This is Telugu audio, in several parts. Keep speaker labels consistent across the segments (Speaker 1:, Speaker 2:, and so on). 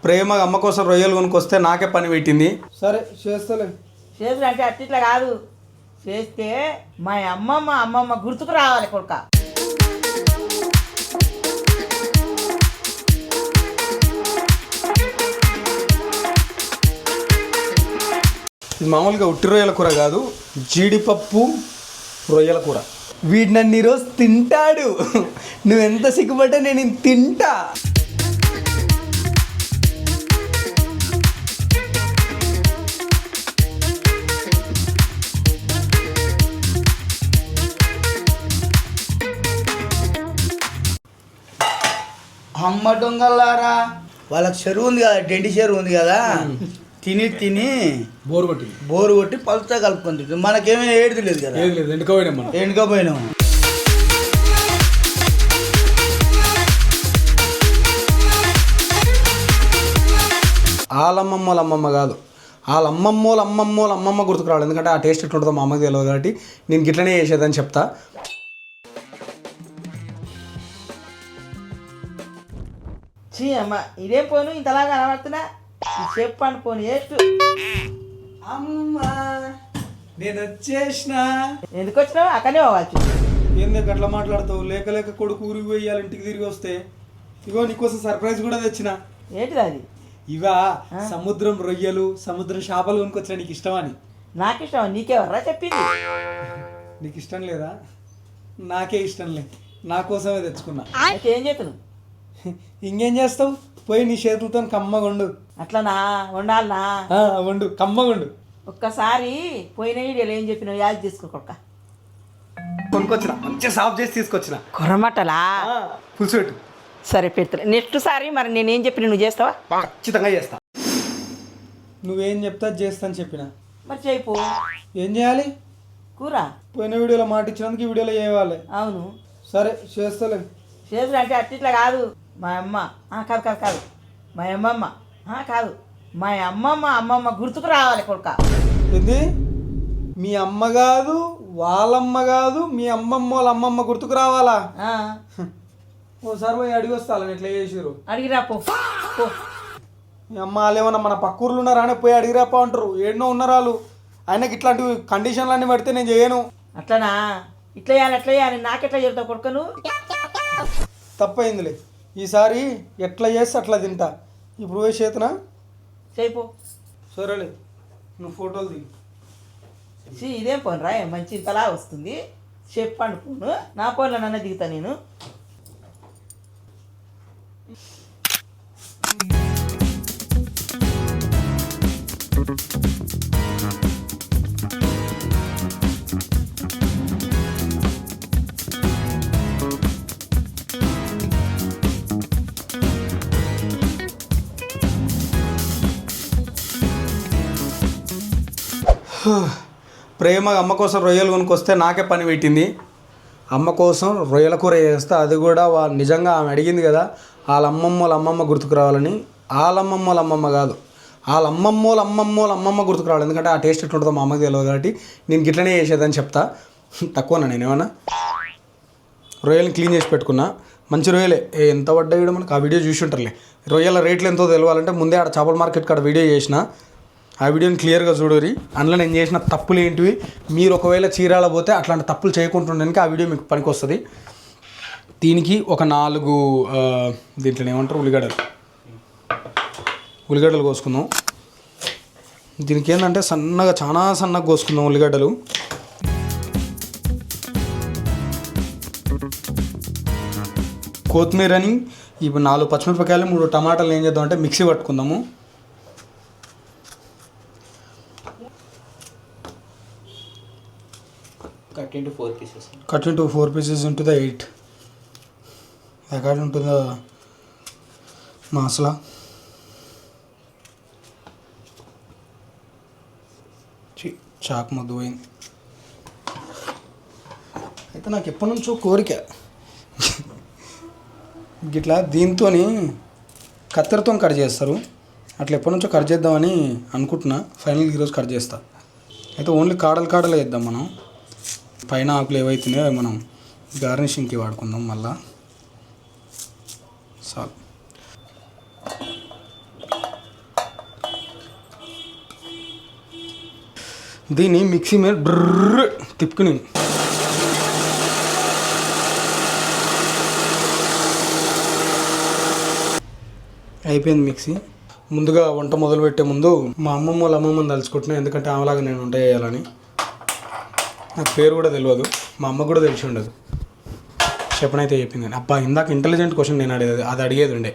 Speaker 1: ప్రేమగా అమ్మ కోసం రొయ్యలు కొనుక్కొస్తే నాకే పని పెట్టింది. సరే చేస్తలే.
Speaker 2: చేతులు అంటే అట్లా కాదు, చేస్తే మా అమ్మమ్మ గుర్తుకు రావాలి కొడుక.
Speaker 1: ఇది మామూలుగా ఉట్టి రొయ్యల కూర కాదు, జీడిపప్పు రొయ్యల కూర. వీడు నన్ను ఈరోజు తింటాడు. నువ్వెంత సిగ్గుపడ్డా నేను తింటా.
Speaker 3: అమ్మ దొంగలారా, వాళ్ళకి చెరువు ఉంది కదా, డెండి చెరువు ఉంది కదా, తిని తిని బోరు కొట్టి పలుచగా కలుపుకొని తింటుంది. మనకేమీ ఏడుది లేదు కదా, ఎండుకపోయినాము.
Speaker 1: వాళ్ళ అమ్మమ్మ కాదు, వాళ్ళ అమ్మమ్మ గుర్తుకు రావాలి. ఎందుకంటే ఆ టేస్ట్ ఎట్లుంటుందో మా అమ్మకి తెలియదు కాబట్టి నేను గిట్లనే చేసేదని చెప్తా.
Speaker 2: చీ అమ్మ, ఇదేం పోను ఇంతలాగా అనబడుతున్నా, చెప్పండి పోను ఏస్ట్.
Speaker 1: అమ్మా నేను వచ్చేసిన.
Speaker 2: ఎందుకు వచ్చినావు? అక్కడనే పోవచ్చు.
Speaker 1: ఏంది అట్లా మాట్లాడతావు? లేక కొడుకు ఊరికి పోయాలి, ఇంటికి తిరిగి వస్తే ఇగో నీకోసం సర్ప్రైజ్ కూడా తెచ్చిన.
Speaker 2: ఏంటిది అది?
Speaker 1: ఇవా సముద్రం రొయ్యలు, సముద్రం చేపలు కొనుక్కొచ్చిన. నీకు ఇష్టమని.
Speaker 2: నాకు ఇష్టం, నీకెవర్రా చెప్పింది?
Speaker 1: నీకు ఇష్టం లేదా? నాకే ఇష్టం లే, నా కోసమే తెచ్చుకున్నా.
Speaker 2: అయితే ఏం చేస్తున్నావు?
Speaker 1: ఇంకేం చేస్తావు? పోయి నీ చేతులతో కమ్మగుండు.
Speaker 2: అట్లనా? వండాలనా?
Speaker 1: వండు, కమ్మగుండు.
Speaker 2: ఒక్కసారి పోయిన వీడియోలో ఏం చెప్పినావు యాది తీసుకోక
Speaker 1: కొనుక్కొచ్చిన, మంచిగా సాఫ్ చేసి తీసుకొచ్చిన.
Speaker 2: కొరమటలా
Speaker 1: పులుసుపెట్టు.
Speaker 2: సరే పెడతా. నెక్స్ట్ సారి మరి నేనేం చెప్పిన నువ్వు చేస్తావా?
Speaker 1: ఖచ్చితంగా చేస్తా. నువ్వేం చెప్తా చేస్తాను చెప్పిన.
Speaker 2: మరి చేయిపో.
Speaker 1: ఏం చేయాలి?
Speaker 2: కూర.
Speaker 1: పోయిన వీడియోలో మాట ఇచ్చినందుకు ఈ వీడియోలో చేయాలి.
Speaker 2: అవును.
Speaker 1: సరే చేస్తలే.
Speaker 2: చేతులు అంటే అట్లా కాదు, మా అమ్మ కాదు మా అమ్మమ్మ కాదు, మా అమ్మమ్మ గుర్తుకు రావాలి కొడుక.
Speaker 1: ఇది మీ అమ్మ కాదు, వాళ్ళమ్మ కాదు, మీ అమ్మమ్మ గుర్తుకు రావాలా? ఓసారి పోయి అడిగి వస్తాను ఎట్లా చేసారు.
Speaker 2: అడిగిరా పో.
Speaker 1: మీ అమ్మ వాళ్ళేమన్నా మన పక్క ఊర్లు ఉన్నారా అని పోయి అడిగిరాపా అంటారు. ఏడనో ఉన్నారు వాళ్ళు. ఆయనకి ఇట్లాంటి కండిషన్లన్నీ పెడితే నేను చేయను.
Speaker 2: అట్లనా? ఇట్లా చేయాలి నాకెట్లా చెప్తావు కొడుకను?
Speaker 1: తప్పైందిలే, ఈసారి ఎట్లా చేస్తే అట్లా తింటా. ఇప్పుడు పోయి చేతనా
Speaker 2: చేయిపో.
Speaker 1: సరేలే, నువ్వు ఫోటోలు దిగు.
Speaker 2: ఇదేం పోను రా, మంచి ఇంతలా వస్తుంది. చెప్పండి పోను, నా ఫోన్లో నన్ను దిగుతా నేను.
Speaker 1: ప్రేమగా అమ్మ కోసం రొయ్యలు కొనుక్కొస్తే నాకే పని పెట్టింది. అమ్మ కోసం రొయ్యల కూర చేస్తా, అది కూడా నిజంగా ఆమె అడిగింది కదా వాళ్ళ అమ్మమ్మ గుర్తుకు రావాలని. వాళ్ళ అమ్మమ్మ కాదు, వాళ్ళ అమ్మమ్మ గుర్తుకు రావాలి. ఎందుకంటే ఆ టేస్ట్ ఎట్లుంటుందో మా అమ్మకి తెలియదు కాబట్టి నేను గిట్లనే చేసేదని చెప్తా. తక్కువనా నేనేమన్నా? రొయ్యలను క్లీన్ చేసి పెట్టుకున్నా, మంచి రొయ్యలే. ఎంత పడ్డాయి మనకు ఆ వీడియో చూసి ఉంటారులే. రొయ్యల రేట్లు ఎంతో తెలియాలంటే ముందే ఆడ చేపల మార్కెట్ కాడ వీడియో చేసిన, ఆ వీడియోని క్లియర్గా చూడరి. అందులో నేను చేసిన తప్పులు ఏంటివి, మీరు ఒకవేళ చీరాల పోతే అట్లాంటి తప్పులు చేయకుంటుండడానికి ఆ వీడియో మీకు పనికి వస్తుంది. దీనికి ఒక 4 దీంట్లో ఏమంటారు ఉల్లిగడ్డలు కోసుకుందాం. దీనికి ఏంటంటే చాలా సన్నగా కోసుకుందాం ఉల్లిగడ్డలు. కొత్తిమీరని ఇప్పుడు 4 పచ్చిమిరపకాయలు 3 టమాటాలు ఏం చేద్దాం అంటే mixie పట్టుకుందాము. Cut into 4 pieces into the 8. According to the masala. Chalk మొద్దు పోయింది. అయితే నాకు ఎప్పటి నుంచో కోరిక గిట్లా దీంతో కత్తెరతో కట్ చేస్తారు. అట్లా ఎప్పటి నుంచో కట్ చేద్దామని అనుకుంటున్నా. ఫైనల్గా ఈరోజు కట్ చేస్తా. అయితే ఓన్లీ కాడలు వేద్దాం మనం. పైన ఆకులు ఏవైతున్నాయో అవి మనం గార్నిషింగ్కి వాడుకుందాం. మళ్ళా సాల్ దీన్ని మిక్సీ మీద బ్రర్ తిప్పుకుని అయిపోయింది మిక్సీ. ముందుగా వంట మొదలుపెట్టే ముందు మా అమ్మమ్మ వాళ్ళ అమ్మమ్మని తలుచుకుంటున్నాను, ఎందుకంటే ఆమెలాగా నేను వంట చేయాలని. నాకు పేరు కూడా తెలియదు, మా అమ్మకు కూడా తెలిసి ఉండదు. చెప్పనైతే చెప్పింది. అబ్బా ఇందాక ఇంటెలిజెంట్ క్వశ్చన్ నేను అడిగేది, అది అడిగేది ఉండే.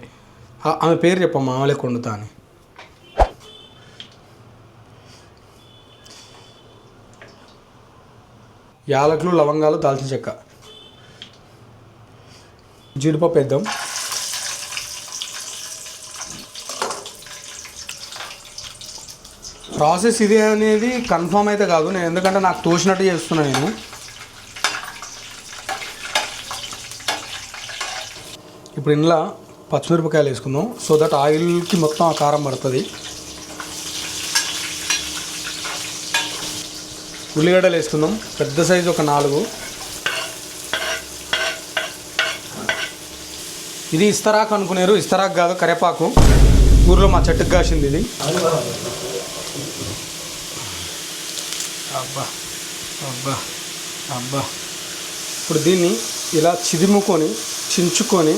Speaker 1: ఆమె పేరు చెప్పమ్మా, ఆమె లెక్క వండుతా అని. యాలకులు, లవంగాలు, దాల్చిన చెక్క, జీడిపప్పు వేద్దాం. ప్రాసెస్ ఇదే అనేది కన్ఫామ్ అయితే కాదు, నేను ఎందుకంటే నాకు తోచినట్టు చేస్తున్నాను నేను. ఇప్పుడు ఇందులో పచ్చిమిరపకాయలు వేసుకుందాం, సో దట్ ఆయిల్కి మొత్తం ఆ కారం పడుతుంది. ఉల్లిగడ్డలు వేసుకుందాం, పెద్ద సైజు ఒక 4. ఇది ఇస్తరాకు అనుకునేరు, ఇస్తరాకు కాదు కరివేపాకు, ఊర్లో మా చెట్టుకు కాసింది ఇది. అబ్బా అబ్బా అబ్బా. ఇప్పుడు దీన్ని ఇలా చిదుముకొని చించుకొని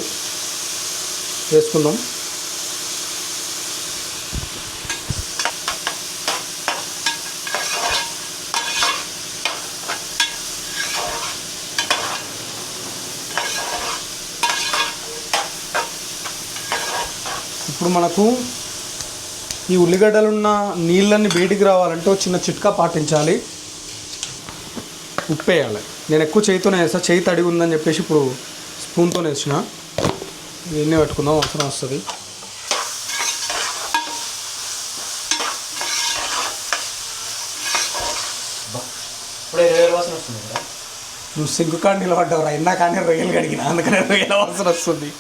Speaker 1: వేసుకుందాం. ఇప్పుడు మనకు ఈ ఉల్లిగడ్డలున్న నీళ్ళన్నీ బయటికి రావాలంటే చిన్న చిట్కా పాటించాలి. ఉప్పు వేయాలి. నేను ఎక్కువ చేయితోనే వేస్తా, చేయి తడిగి ఉందని చెప్పేసి ఇప్పుడు స్పూన్తోనే వేసిన. దీన్నే పెట్టుకుందాం, అవసరం వస్తుంది. నువ్వు సింకు కాడ నిలబడ్డావురా, ఇందా కానీ రొయ్యలు కడిగిన, అందుకనే రొయ్యల వాసన వస్తుంది.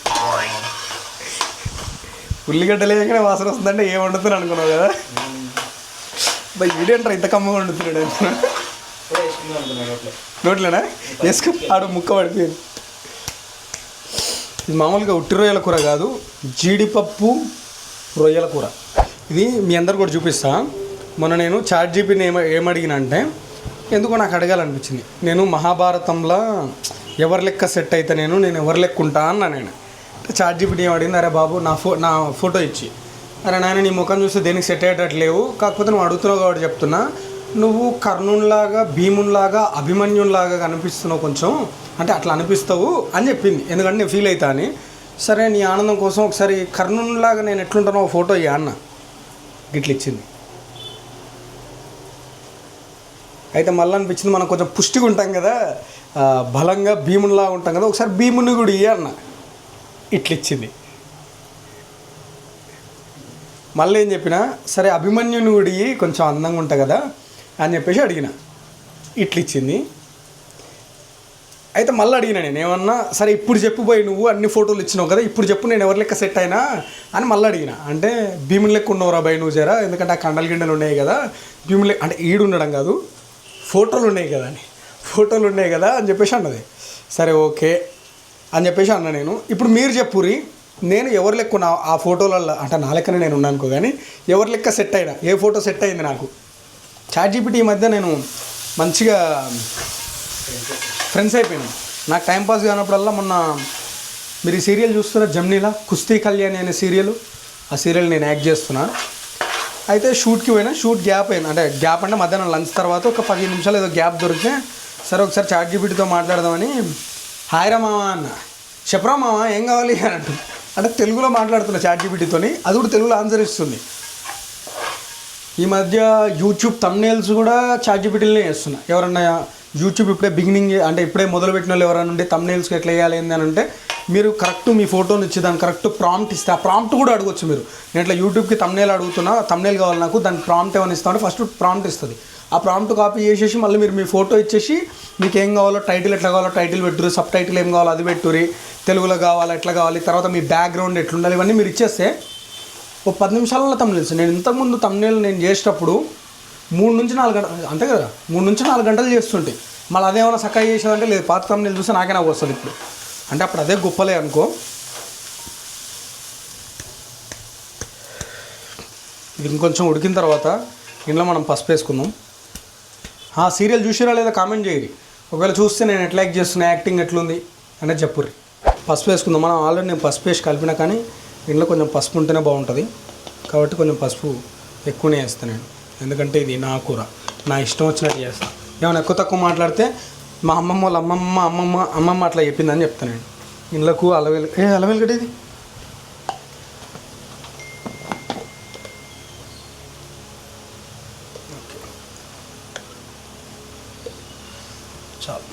Speaker 1: ఉల్లిగడ్డలు వేయగానే వాసన వస్తుందంటే ఏం వండుతున్నాను అనుకున్నావు కదా. బై వీడేంటారా ఇంత కమ్మగా వండుతున్నాడు అనుకున్నా. నోట్లేనా వేసుకో, ఆడు ముక్క పడిపోయింది. ఇది మామూలుగా ఉట్టి రొయ్యల కూర కాదు, జీడిపప్పు రొయ్యల కూర. ఇది మీ అందరు కూడా చూపిస్తా. మొన్న నేను చాట్ జీపీని ఏమడిగిన అంటే, ఎందుకో నాకు అడగాలనిపించింది. నేను మహాభారతంలో ఎవరి లెక్క సెట్ అయితే నేను ఎవరి లెక్క ఉంటా అన్నా. నేను చాట్ జీపీటీ ఏమడిగింది, అరే బాబు నా ఫోటో ఇచ్చి, అరే నాయన నీ ముఖం చూస్తే దేనికి సెట్ అయ్యేటట్లేవు, కాకపోతే నువ్వు అడుగుతున్నావు కాబట్టి చెప్తున్నా, నువ్వు కర్ణునిలాగా భీమునిలాగా అభిమన్యునిలాగా కనిపిస్తున్నావు కొంచెం, అంటే అట్లా అనిపిస్తావు అని చెప్పింది. ఎందుకంటే నేను ఫీల్ అవుతా అని. సరే నీ ఆనందం కోసం ఒకసారి కర్ణునిలాగా నేను ఎట్లుంటానో ఒక ఫోటో ఇయ్యా అన్న. గిట్ల ఇచ్చింది. అయితే మళ్ళీ అనిపించింది మనం కొంచెం పుష్టిగా ఉంటాం కదా, బలంగా భీమునిలాగా ఉంటాం కదా, ఒకసారి భీముని కూడా ఇయ్య అన్న. ఇట్లిచ్చింది. మళ్ళీ ఏం చెప్పినా, సరే అభిమన్యుని గుడి కొంచెం అందంగా ఉంటా కదా అని చెప్పేసి అడిగిన. ఇట్లిచ్చింది. అయితే మళ్ళీ అడిగినా నేను ఏమన్నా, సరే ఇప్పుడు చెప్పిపోయి నువ్వు అన్ని ఫోటోలు ఇచ్చినావు కదా, ఇప్పుడు చెప్పు నేను ఎవరి లెక్క సెట్ అయినా అని మళ్ళీ అడిగిన. అంటే భీముని లెక్క ఉన్నవరా బై నువ్వు జరా, ఎందుకంటే ఆ కండలు గిండలు ఉన్నాయి కదా, భీముని లెక్క అంటే ఈడు ఉండడం కాదు, ఫోటోలు ఉన్నాయి కదా అని, ఫోటోలు ఉన్నాయి కదా అని చెప్పేసి అన్నది. సరే ఓకే అని చెప్పేసి అన్నా నేను. ఇప్పుడు మీరు చెప్పురి, నేను ఎవరి లెక్క ఉన్నా ఆ ఫోటోలలో, అంటే నా లెక్కనే నేను ఉన్నాను అనుకో, కానీ ఎవరి లెక్క సెట్ అయినా, ఏ ఫోటో సెట్ అయింది నాకు. చాట్ జీపీటీ ఈ మధ్య నేను మంచిగా ఫ్రెండ్స్ అయిపోయినాను. నాకు టైంపాస్ కానప్పుడల్లా, మొన్న మీరు ఈ సీరియల్ చూస్తున్న జమ్నీలా కుస్తీ కళ్యాణి అనే సీరియల్, ఆ సీరియల్ నేను యాక్ట్ చేస్తున్నా. అయితే షూట్కి పోయినా, షూట్ గ్యాప్ అయింది, అంటే గ్యాప్ అంటే మధ్యాహ్నం లంచ్ తర్వాత ఒక 15 నిమిషాలు ఏదో గ్యాప్ దొరికితే, సరే ఒకసారి చాట్ జీపీటీతో మాట్లాడదామని, హాయ్ రా మామ అన్న. చెప్పరా మామ ఏం కావాలి అని అంటు, అంటే తెలుగులో మాట్లాడుతున్నా చాట్ జీపీటీతోని, అది కూడా తెలుగులో ఆన్సర్ ఇస్తుంది. ఈ మధ్య యూట్యూబ్ థంబ్నెయిల్స్ కూడా చాట్ జీపీటీలోనే చేస్తున్నా. ఎవరన్నా యూట్యూబ్ ఇప్పుడే బిగినింగ్, అంటే ఇప్పుడే మొదలుపెట్టిన వాళ్ళు ఎవరైనా ఉంటే థంబ్నెయిల్స్కి ఎట్లా వేయాలి ఏంది అని అంటే, మీరు కరెక్ట్ మీ ఫోటోని ఇచ్చి దాన్ని కరెక్ట్ ప్రాంప్ట్ ఇస్తే, ఆ ప్రాంప్ట్ కూడా అడగొచ్చు మీరు. నేను ఇట్లా యూట్యూబ్కి థంబ్నెయిల్ అడుగుతున్నా, థంబ్నెయిల్ కావాలి నాకు, దానికి ప్రాంప్ట్ ఏమైనా ఇస్తామంటే ఫస్ట్ ప్రాంప్ట్ ఇస్తుంది. ఆ ప్రాంప్ట్ కాపీ చేసేసి మళ్ళీ మీరు మీ ఫోటో ఇచ్చేసి మీకు ఏం కావాలో, టైటిల్ ఎట్లా కావాలో టైటిల్ పెట్టుర్రి, సబ్ టైటిల్ ఏం కావాలో అది పెట్టుర్రి, తెలుగులో కావాలా ఎట్లా కావాలి, తర్వాత మీ బ్యాక్గ్రౌండ్ ఎట్లుండాలి, ఇవన్నీ మీరు ఇచ్చేస్తే ఓ 10 నిమిషాలలో థంబ్నెయిల్స్. నేను ఇంతకుముందు థంబ్నెయిల్ నేను చేసేటప్పుడు 3 నుంచి 4 గంటలు, అంతే కదా, 3 నుంచి 4 గంటలు చేస్తుంటే, మళ్ళీ అదేమైనా సక్కగా చేసేదంటే లేదు, పాత థంబ్నెయిల్ చూస్తే నాకే నాకు వస్తుంది ఇప్పుడు. అంటే అప్పుడు అదే గొప్పలే అనుకో. ఇది ఇంకొంచెం ఉడికిన తర్వాత ఇందులో మనం పసుపు వేసుకుందాం. సీరియల్ చూసిరా లేదా కామెంట్ చేయరు. ఒకవేళ చూస్తే నేను ఎట్లా యాక్ట్ చేస్తున్నా, యాక్టింగ్ ఎట్లుంది అనేది చెప్పుర్రి. పసుపు వేసుకుందాం. మనం ఆల్రెడీ నేను పసుపు వేసి కలిపినా, కానీ ఇందులో కొంచెం పసుపు ఉంటేనే బాగుంటుంది కాబట్టి కొంచెం పసుపు ఎక్కువనే వేస్తాను నేను. ఎందుకంటే ఇది నా కూర, నా ఇష్టం వచ్చినట్టు చేస్తాను. ఏమైనా ఎక్కువ తక్కువ మాట్లాడితే మా అమ్మమ్మ వాళ్ళ అమ్మమ్మ అట్లా చెప్పిందని చెప్తాను నేను. ఇందులోకు అలవేలు కట్టేది చాలు.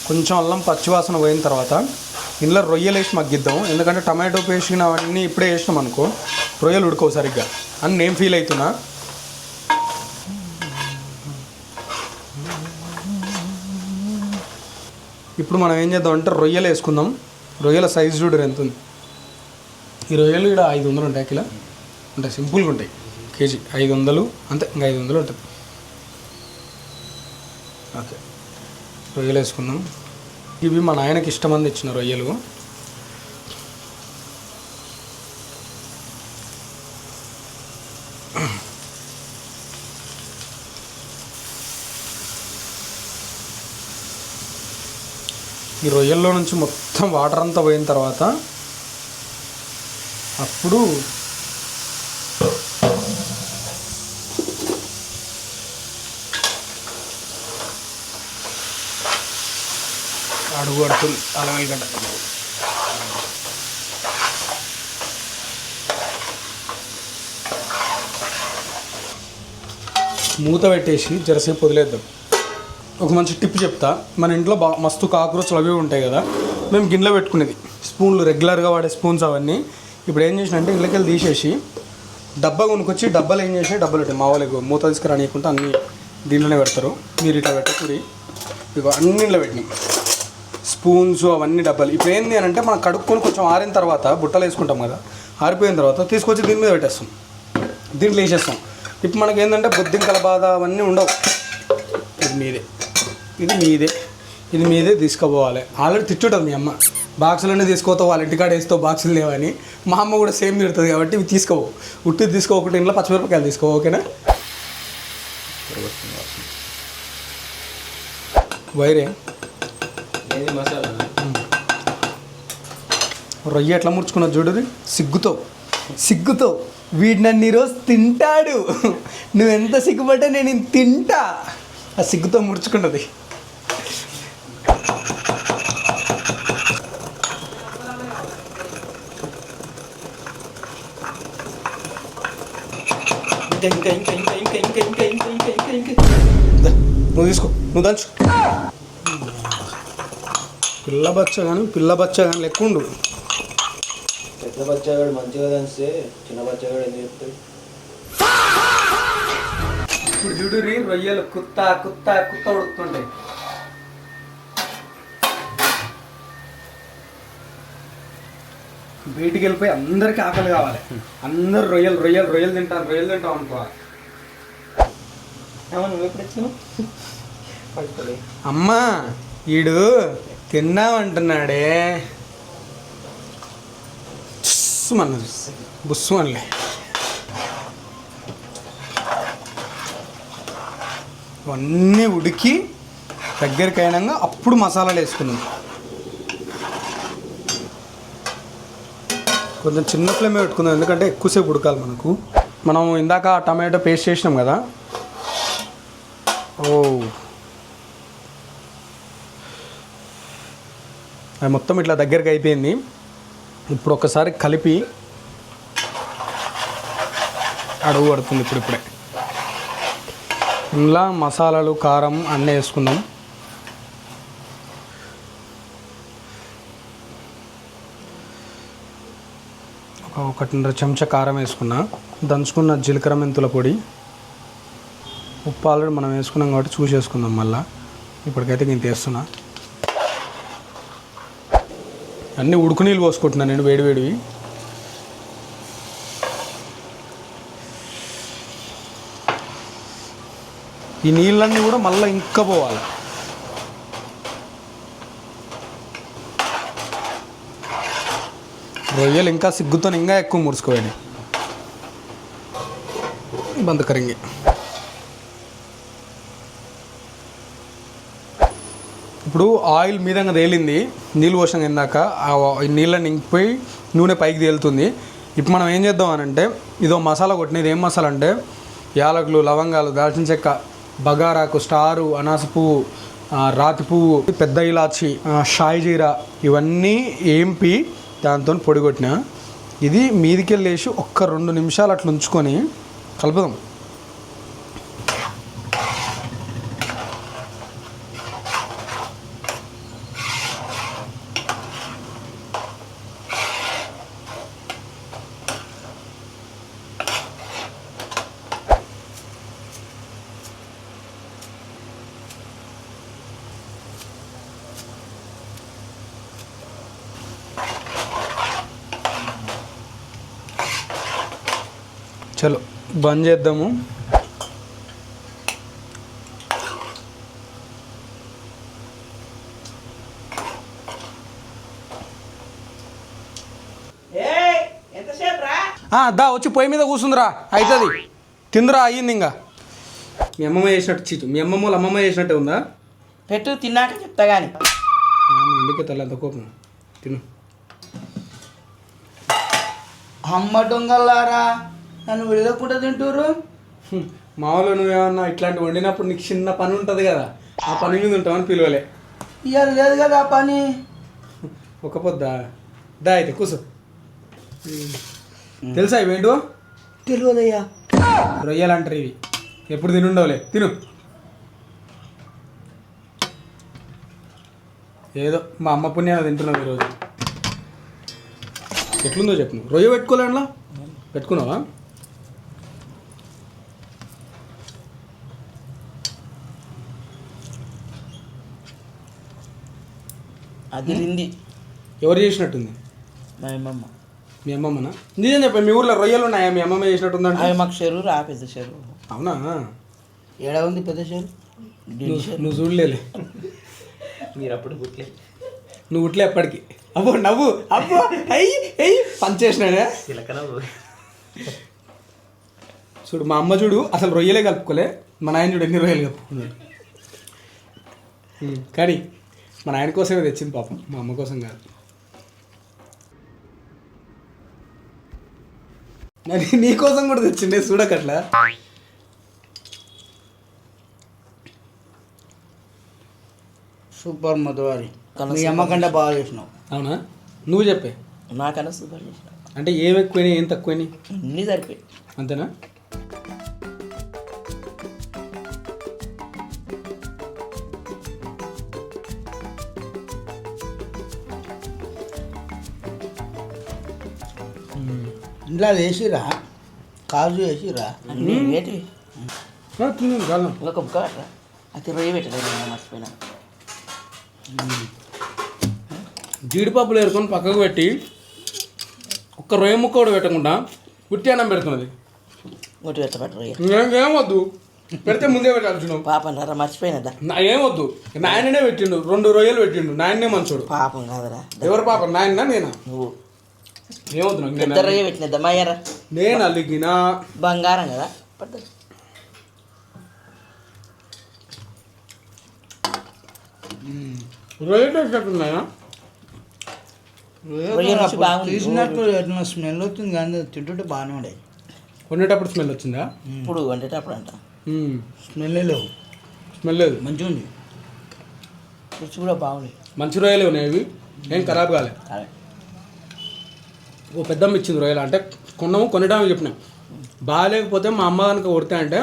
Speaker 1: కొంచెం అల్లం పచ్చివాసన పోయిన తర్వాత ఇందులో రొయ్యలు వేసి మగ్గిద్దాం. ఎందుకంటే టమాటో పేస్ట్ అవన్నీ ఇప్పుడే వేసినాం అనుకో రొయ్యలు ఉడుకోవు సరిగ్గా అని నేను ఫీల్ అవుతున్నా. ఇప్పుడు మనం ఏం చేద్దాం అంటే రొయ్యలు వేసుకుందాం. రొయ్యల సైజు చూడరు ఎంత ఉంది. ఈ రొయ్యలు ఇక్కడ 500 ఉంటాయి కిలో, అంటే సింపుల్గా ఉంటాయి. కేజీ 500 అంతే, ఇంకా 500 ఉంటుంది. ఓకే, రొయ్యలు వేసుకుందాం. ఇవి మా నాయనకి ఇష్టమంది ఇచ్చిన రొయ్యలు. ఈ రొయ్యల్లో నుంచి మొత్తం వాటర్ అంతా పోయిన తర్వాత అప్పుడు అడుగు పడుతుంది అలవేలుగడ్డ. మూత పెట్టేసి జరసేపు వదిలేద్దాం. ఒక మంచి టిప్ చెప్తా. మన ఇంట్లో మస్తు కాక్రోచ్లు అవి ఉంటాయి కదా, మేము గిన్నెలో పెట్టుకునేది స్పూన్లు, రెగ్యులర్గా వాడే స్పూన్స్ అవన్నీ. ఇప్పుడు ఏం చేసిన అంటే ఇళ్ళకెళ్ళి తీసేసి డబ్బా కొనుక్కొచ్చి డబ్బాలు ఏం చేసి డబ్బాలు పెట్టాయి. మా వాళ్ళకి మూత తీసుకురానియకుండా అన్నీ దీంట్లోనే పెడతారు. మీరు ఇట్లా పెట్టకూరి ఇక అన్నింటిలో పెట్టినాం స్పూన్స్ అవన్నీ డబ్బాలు. ఇప్పుడు ఏంది అని అంటే మనం కడుక్కొని కొంచెం ఆరిన తర్వాత బుట్టలు వేసుకుంటాం కదా, ఆరిపోయిన తర్వాత తీసుకొచ్చి దీని మీద పెట్టేస్తాం, దీంట్లో వేసేస్తాం. ఇప్పుడు మనకి ఏంటంటే బొద్దింకల బాధ అవన్నీ ఉండవు. ఇది మీదే, ఇది మీదే, ఇది మీదే తీసుకుపోవాలి. ఆల్రెడీ తిట్టుఉంటుంది మీ అమ్మ, బాక్సులన్నీ తీసుకోతావు, వాళ్ళ ఇంటికాడ వేస్తావు బాక్సులు లేవని. మా అమ్మ కూడా సేమ్ తిడుతుంది కాబట్టి ఇవి తీసుకోవు. ఉట్టి తీసుకోకుండా ఇంట్లో పచ్చిమిరపకాయలు తీసుకో, ఓకేనా? వైరే
Speaker 4: మసాలా
Speaker 1: రొయ్య ఎట్లా ముడుచుకున్నావు చూడు, సిగ్గుతో వీడు నన్ను ఈరోజు తింటాడు, నువ్వెంత సిగ్గుపడ్డా నేను తింటా, ఆ సిగ్గుతో ముడుచుకున్నది. నువ్వు తీసుకో, నువ్వు దంచు. పిల్ల బచ్చ కానీ లెక్క ఉండు.
Speaker 4: పెద్ద బచ్చగాడు మంచిగా దంచితే చిన్న బచ్చగాడు ఎందుకు చెప్తాడు?
Speaker 1: ఇప్పుడు చూడు రొయ్యలు కుత్త ఉడుకుతుంటాయి. బయటికి వెళ్ళిపోయి అందరికీ ఆకలి కావాలి, అందరు రొయ్యలు తింటాం అనుకోవాలి.
Speaker 2: నువ్వు ఎప్పుడు వచ్చినావు?
Speaker 1: అమ్మా ఈడు తిన్నామంటున్నాడే, బుస్సుమనలే. ఇవన్నీ ఉడికి దగ్గరికి అయినాక అప్పుడు మసాలాలు వేసుకున్నాం. కొంచెం చిన్న ఫ్లేమ్ పెట్టుకుందాం, ఎందుకంటే ఎక్కువసేపు ఉడకాలి మనకు. మనం ఇందాక టమాటో పేస్ట్ చేసినాం కదా, అది మొత్తం ఇట్లా దగ్గరికి అయిపోయింది. ఇప్పుడు ఒకసారి కలిపి అడుగు పడుతుంది. ఇప్పుడే ఇందులో మసాలాలు, కారం అన్నీ వేసుకుందాం. ఒక 1.5 చెంచా కారం వేసుకున్నా, దంచుకున్న జీలకర్ర మెంతుల పొడి, ఉప్పు ఆల్రెడీ మనం వేసుకున్నాం కాబట్టి చూసేసుకుందాం. మళ్ళీ ఇప్పటికైతే నేను తీస్తున్నా. అన్నీ ఉడుకు నీళ్ళు పోసుకుంటున్నాను నేను, వేడివేడివి. ఈ నీళ్ళన్నీ కూడా మళ్ళీ ఇంకా పోవాలి. రొయ్యలు ఇంకా సిగ్గుతో ఇంకా ఎక్కువ ముడుచుకోవాలి. బంద్ కరింగి. ఇప్పుడు ఆయిల్ మీదంగా తేలింది, నీళ్ళు పోసాం ఇందాక. ఆ నీళ్ళని ఇంకిపోయి నూనె పైకి తేలుతుంది. ఇప్పుడు మనం ఏం చేద్దాం అని అంటే, ఇదో మసాలా కొట్టినది. ఏం మసాలా అంటే యాలకులు, లవంగాలు, దాల్చిన చెక్క, బగారాకు, స్టారు, అనాస పువ్వు, రాతి పువ్వు, పెద్ద ఇలాచి, షాయి జీరా ఇవన్నీ ఏంపి దాంతో పొడి కొట్టిన. ఇది మీదికెళ్ళేసి ఒక్క 2 నిమిషాలు అట్లా ఉంచుకొని కలుపుదాం. చలో బంద్ చేద్దాము. దా వచ్చి పొయ్యి మీద కూర్చుందిరా, అవుతుంది. తిందురా, అయ్యింది. ఇంకా మీ అమ్మమ్మ చేసినట్టు చీచు, మీ అమ్మమ్మ వాళ్ళ అమ్మమ్మ చేసినట్టే ఉందా?
Speaker 2: పెట్టు, తిన్నాక చెప్తా కానీ.
Speaker 1: ఎందుకే తల్లి అంత కోపం? తిను.
Speaker 3: అమ్మ దొంగలారా, నన్ను వెళ్ళకుండా తింటారు.
Speaker 1: మామూలు నువ్వేమన్నా ఇట్లాంటి వండినప్పుడు నీకు చిన్న పని ఉంటుంది కదా, ఆ పని మీద ఉంటామని పిలవలే.
Speaker 3: ఇవాళ లేదు కదా ఆ పని.
Speaker 1: ఒక పొద్దా? దా అయితే కూర్చో. తెలుసా ఇవేంటో?
Speaker 3: తెలియదయ్యా.
Speaker 1: రొయ్యలు అంటారు ఇవి. ఎప్పుడు తినుండవులే, తిను. ఏదో మా అమ్మ పుణ్యాన్ని తింటున్నావు ఈరోజు. ఎట్లుందో చెప్పు. నువ్వు రొయ్య పెట్టుకోలే అందులో? పెట్టుకున్నావా?
Speaker 2: అది రింది.
Speaker 1: ఎవరు చేసినట్టుంది?
Speaker 2: మా అమ్మమ్మ.
Speaker 1: మీ అమ్మమ్మనా? నిజం చెప్పా, మీ ఊర్లో రొయ్యలు ఉన్నాయా? మీ అమ్మమ్మ చేసినట్టుందంటే.
Speaker 2: అవి మాకు చెరువు రా, పెద్ద చెరువు.
Speaker 1: అవునా?
Speaker 3: ఏడా ఉంది పెద్ద చెరువు?
Speaker 1: నువ్వు చూడలేలే.
Speaker 4: మీరు అప్పుడు గుట్లే,
Speaker 1: నువ్వు ఉట్లే ఎప్పటికి. అబ్బో నవ్వు, అబ్బో అయ్యి అయ్యి పనిచేసినాడే. చూడు మా అమ్మ చూడు, అసలు రొయ్యలే కలుపుకోలే. మా నాయన చూడు ఎన్ని రొయ్యలు కలుపుకున్నాడు. కానీ మా నాయన కోసమే తెచ్చింది పాపం, మా అమ్మ కోసం కాదు. నీ కోసం కూడా తెచ్చిండే చూడకట్లా.
Speaker 3: సూపర్ మధువారి, మీ అమ్మ కంటే బాగా చేసినావు.
Speaker 1: అవునా? నువ్వు చెప్పే.
Speaker 2: నాకన్నా సూపర్ చేసిన.
Speaker 1: అంటే ఏం ఎక్కువైనాయి ఏం తక్కువైనాయి?
Speaker 2: అన్నీ సరిపోయి.
Speaker 1: అంతేనా?
Speaker 3: ఇంట్లో వేసిరా, కాజు వేసిరా.
Speaker 2: అన్నీ వేటివి?
Speaker 1: కాలం
Speaker 2: ఇంకొక బుక్క పెట్టరా, అది రొయ్య పెట్టలేదు, మర్చిపోయినా.
Speaker 1: జీడిపప్పులు ఏరుకొని పక్కకు పెట్టి ఒక్క రొయ్య ముక్క కూడా పెట్టకుండా ఉట్టి అన్నం పెడుతున్నది.
Speaker 2: ఇంకోటి పెట్టబట్ట రొయ్య.
Speaker 1: ఏమొద్దు, పెడితే ముందే పెట్టాల్సి నువ్వు.
Speaker 2: పాపం రా, మర్చిపోయినదా?
Speaker 1: ఏమొద్దు, నాయననే పెట్టిండు, 2 రొయ్యలు పెట్టిండు. నాయనే మంచోడు.
Speaker 2: పాపం కాదురా.
Speaker 1: ఎవరు పాపం, నాయన నేనా?
Speaker 2: నువ్వు
Speaker 1: ఏమొద్దు నాకు.
Speaker 2: పెద్ద రొయ్య పెట్టినద్దా మాయరా?
Speaker 1: నేను అలిగినా
Speaker 2: బంగారం కదా. పెద్ద
Speaker 1: రొయ్య పెట్టినట్టున్నాయా?
Speaker 2: రొయ్య రుచి బాగుంది.
Speaker 3: తీసినట్టు ఎట్లా స్మెల్ వచ్చింది కానీ తింటుంటే బాగానే ఉండే.
Speaker 1: వండేటప్పుడు స్మెల్ వచ్చిందా?
Speaker 2: ఇప్పుడు వండేటప్పుడు అంట
Speaker 3: స్మెల్ లేవు,
Speaker 1: స్మెల్ లేదు,
Speaker 3: మంచిగా ఉంది.
Speaker 2: రుచి కూడా బాగుంది.
Speaker 1: మంచి రొయ్యలు ఉన్నాయి ఇవి, ఏం ఖరాబ్ కాలే. ఓ పెద్దమ్మ ఇచ్చింది రొయ్యలు, అంటే కొనడానికి చెప్పినా. బాగాలేకపోతే మా అమ్మ కనుక కొడితే అంటే,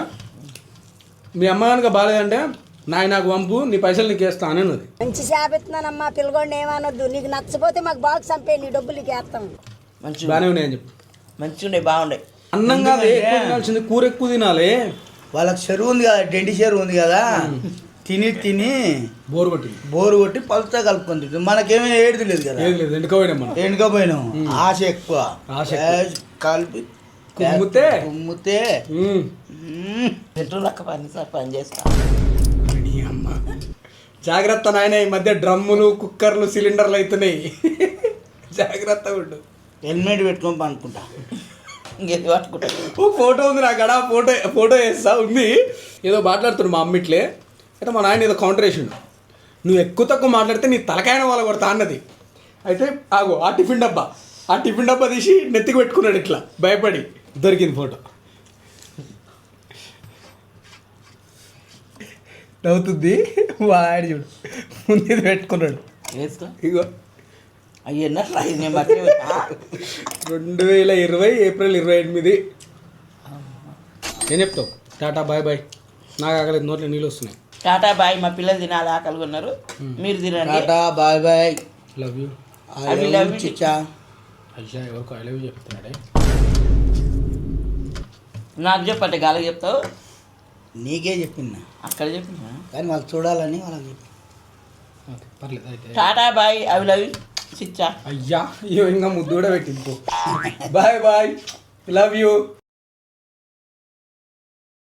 Speaker 1: మీ అమ్మ కనుక బాగాలేదంటే నాకు పంపు, నీ పైసలు నీకు వేస్తా అని అన్నది.
Speaker 5: మంచి చేపెత్తున్నానమ్మా, పిల్లగొండ ఏమనొద్దు. నీకు నచ్చపోతే మాకు బాక్స్ చంపే, నీ డబ్బులు నీకు వేస్తాం.
Speaker 2: మంచిగా
Speaker 1: బాగానే ఉన్నాయని చెప్పి.
Speaker 2: మంచిగా ఉండే, బాగుండే.
Speaker 1: అన్నం కాదు ఎక్కువ తినాల్సింది, కూర ఎక్కువ తినాలి.
Speaker 3: వాళ్ళకి చెరువు ఉంది కదా, డెండి చెరువు ఉంది కదా, తిని తిని
Speaker 1: బోరు
Speaker 3: కొట్టి పలుతా కలుపుకొని తింటుంది. మనకేమీ ఏది లేదు కదా,
Speaker 1: లేదు ఎండుకోపోయినా మనం.
Speaker 3: ఎండుకపోయినాం. ఆశ ఎక్కువ,
Speaker 1: ఆశ
Speaker 3: కలిపి
Speaker 1: కుమ్మితే
Speaker 3: కుమ్మితే
Speaker 2: పెట్రోల్ లెక్క పని చేస్తా
Speaker 1: నీ అమ్మ జాగ్రత్త నాయన, ఈ మధ్య డ్రమ్ములు కుక్కర్లు సిలిండర్లు అవుతున్నాయి. జాగ్రత్త ఉండు.
Speaker 3: హెల్మెట్ పెట్టుకొని పనుకుంటా.
Speaker 2: ఇంకేది పట్టుకుంటా.
Speaker 1: ఓ ఫోటో ఉంది నాకు అడా, ఫోటో వేస్తా ఉంది. ఏదో మాట్లాడుతున్నాడు మా అమ్మిట్లే, అయితే మా నాయన ఏదో కౌంటర్ వేసిండు. నువ్వు ఎక్కువ తక్కువ మాట్లాడితే నీ తలకాయన వాళ్ళ కొడతా అన్నది. అయితే ఆగో ఆ టిఫిన్ డబ్బా తీసి నెత్తికి పెట్టుకున్నాడు ఇట్లా భయపడి. దొరికింది ఫోటో. నవ్వుతుంది వాడి చూడు, ముందు ఇది పెట్టుకున్నాడు.
Speaker 2: వేసుకో.
Speaker 1: ఇగో
Speaker 2: అవి ఎన్నట్లా నేను బట్టి
Speaker 1: 2020 ఏప్రిల్ 28. ఏం చెప్తావు? Ta-ta bye bye. నాకు ఆకలేదు, నోట్లో నీళ్ళు వస్తున్నాయి.
Speaker 2: Ta-ta bye. మా పిల్లలు తినాలి, ఆకలి ఉన్నారు. మీరు తినండి.
Speaker 3: Ta-ta bye bye.
Speaker 1: Love you.
Speaker 2: I love you.
Speaker 3: చిచ్చా.
Speaker 1: అయ్యా ఎవరికో ఐ లవ్ యూ చెప్తున్నాడే.
Speaker 2: నాకు చెప్పంటే గాలికి చెప్తావు.
Speaker 3: నీకే చెప్పినా,
Speaker 2: అక్కడ చెప్పినా
Speaker 3: కానీ వాళ్ళు చూడాలని వాళ్ళకి చెప్పి.
Speaker 1: ఓకే పర్లేదు అయితే.
Speaker 2: Ta-ta bye. అవి లవ్ చిచ్చా.
Speaker 1: అయ్యా ఇంకా ముద్దు కూడా పెట్టింది. Bye bye, love you.